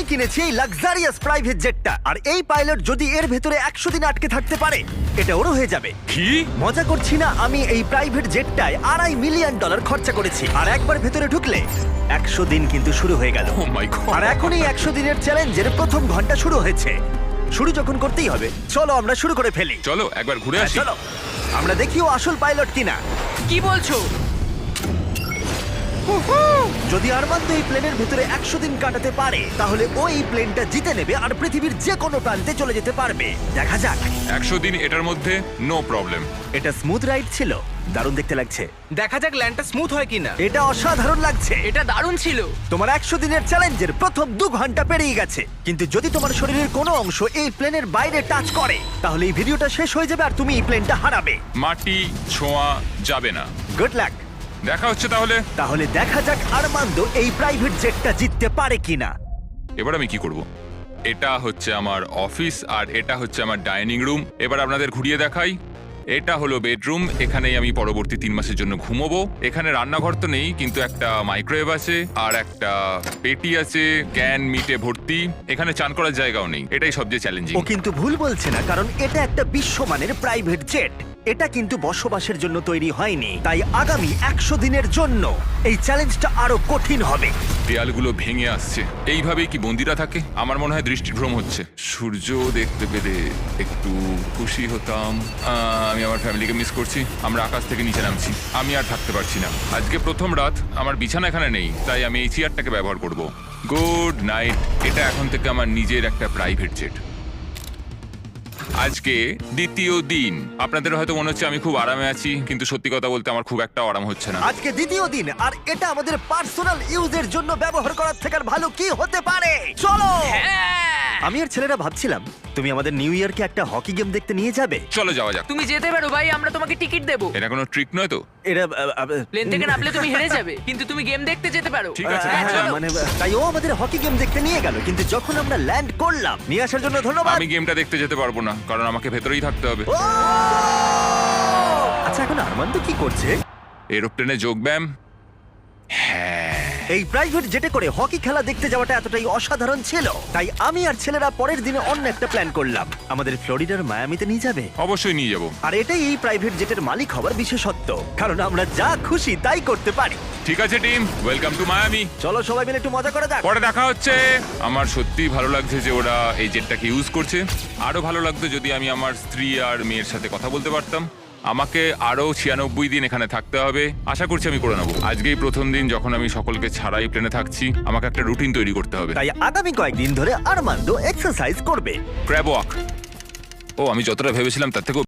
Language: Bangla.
কিনেছি এই লাক্সারিয়াস প্রাইভেট জেটটা, আর এই পাইলট যদি এর ভেতরে 100 দিন আটকে থাকতে পারে এটা ওরও হয়ে যাবে। কি? মজা করছি না, আমি এই প্রাইভেট জেটটায় $2.5 মিলিয়ন খরচা করেছি, আর একবার ভেতরে ঢুকলে 100 দিন কিন্তু শুরু হয়ে গেল। ও মাই গড। আর এখন এই 100 দিনের চ্যালেঞ্জের প্রথম ঘন্টা শুরু হয়েছে। শুরু যখন করতেই হবে, চলো আমরা শুরু করে ফেলি। চলো একবার ঘুরে হ্যাঁ, আসি। চলো আমরা দেখি ও আসল পাইলট কিনা। কি বলছো? যদি আরমান্দ এই প্লেনের ভেতরে 100 দিন কাটাতে পারে তাহলে ও এই প্লেনটা জিতে নেবে আর পৃথিবীর যে কোনো প্রান্তে চলে যেতে পারবে। দেখা যাক। 100 দিন এটার মধ্যে নো প্রবলেম। এটা স্মুথ রাইড ছিল, দারুণ দেখতে লাগছে। দেখা যাক ল্যান্ডটা স্মুথ হয় কিনা। এটা অসাধারণ লাগছে। এটা দারুণ ছিল। তোমার 100 দিনের চ্যালেঞ্জের প্রথম 2 ঘন্টা পেরিয়ে গেছে, কিন্তু যদি তোমার শরীরের কোনো অংশ এই প্লেনের বাইরে টাচ করে তাহলে এই ভিডিওটা শেষ হয়ে যাবে আর তুমি এই প্লেনটা হারাবে। মাটি ছোঁয়া যাবে না। Good luck. দেখা হচ্ছে তাহলে। তাহলে দেখা যাক আরমান্দ এই প্রাইভেট জেটটা জিততে পারে কিনা। এবার আমি কি করব? এটা হচ্ছে আমার অফিস আর এটা হচ্ছে আমার ডাইনিং রুম। এবার আপনাদের ঘুরিয়ে দেখাই। এটা হলো বেডরুম, এখানেই আমি পরবর্তী 3 মাসের জন্য ঘুমোবো। এখানে রান্নাঘর তো নেই, কিন্তু একটা মাইক্রোওয়েভ আছে আর একটা পেটি আছে ক্যান মিটে ভর্তি। এখানে চান করার জায়গাও নেই, এটাই সবচেয়ে চ্যালেঞ্জিং। ও কিন্তু ভুল বলছে না, কারণ এটা একটা বিশ্বমানের প্রাইভেট জেট। এটা কিন্তু বসবাসের জন্য তৈরি হয়নি, তাই আগামী 100 দিনের জন্য এই চ্যালেঞ্জটা আরো কঠিন হবে। দেয়ালগুলো ভেঙে আসছে। এইভাবেই কি বন্দিরা থাকে? আমার মনে হয় দৃষ্টিভ্রম হচ্ছে। সূর্য দেখতে পেলে একটু খুশি হতাম। আমি আমার ফ্যামিলিকে মিস করছি। আমরা আকাশ থেকে নিচে নামছি, আমি আর থাকতে পারছি না। আজকে প্রথম রাত, আমার বিছানা এখানে নেই, তাই আমি এই চেয়ারটাকে ব্যবহার করব। Good night. এটা এখন থেকে আমার নিজের একটা প্রাইভেট জেট। আজকে দ্বিতীয় দিন। আপনাদের হয়তো মনে হচ্ছে আমি খুব আরামে আছি, কিন্তু সত্যি কথা বলতে আমার খুব একটা আরাম হচ্ছে না। আজকে দ্বিতীয় দিন, আর এটা আমাদের পার্সোনাল ইউজের জন্য ব্যবহার করার থেকে আর ভালো কি হতে পারে। চলো। আমি আর ছেলেরা ভাবছিলাম তুমি আমাদের নিউ ইয়ারকে একটা হকি গেম দেখতে নিয়ে যাবে। চলো যাওয়া যাক। তুমি যেতে পারো ভাই, আমরা তোমাকে টিকিট দেবো। এটা কোনো ট্রিক নয় তো? এরা প্লেন থেকে নামলে তুমি হেরে যাবে, কিন্তু তুমি গেম দেখতে যেতে পারো। ঠিক আছে, হ্যাঁ, চলো। মানে তাই ও আমাদের হকি গেম দেখতে নিয়ে গেল, কিন্তু যখন আমরা ল্যান্ড করলাম, নিয়ে আসার জন্য ধন্যবাদ। আমি গেমটা দেখতে যেতে পারবো না, কারণ আমাকে ভেতরেই থাকতে হবে। ও! আচ্ছা, এখন আরমান্দ কি করছে? এরোপ্লেনে যোগব্যায়াম। হ্যাঁ, এই প্রাইভেট জেটে করে হকি খেলা দেখতে যাওয়াটা এতটাই অসাধারণ ছিল, তাই আমি আর ছেলেরা পরের দিনে অন্য একটা প্ল্যান করলাম। আমাদের ফ্লোরিডার মায়ামিতে নিয়ে যাবে। অবশ্যই নিয়ে যাবো। আর এটাই এই প্রাইভেট জেটের মালিক হওয়ার বিশেষত্ব, কারণ আমরা যা খুশি তাই করতে পারি। ঠিক আছে টিম, ওয়েলকাম টু মায়ামি। চলো সবাই মিলে একটু মজা করা যাক। পরে দেখা হচ্ছে। আমার সত্যিই ভালো লাগছে যে ওরা এই জেটটাকে ইউজ করছে। আরো ভালো লাগতো যদি আমি আমার স্ত্রী আর মেয়ের সাথে কথা বলতে পারতাম। আমাকে আরো 96 দিন এখানে থাকতে হবে, আশা করছি আমি করে নেবো। আজকেই প্রথম দিন যখন আমি সকলকে ছাড়াই প্লেনে থাকছি। আমাকে একটা রুটিন তৈরি করতে হবে। তাই আগামী কয়েকদিন ধরে আরমান্দ এক্সারসাইজ করবে। Crab walk. ও, আমি যতটা ভেবেছিলাম তার থেকে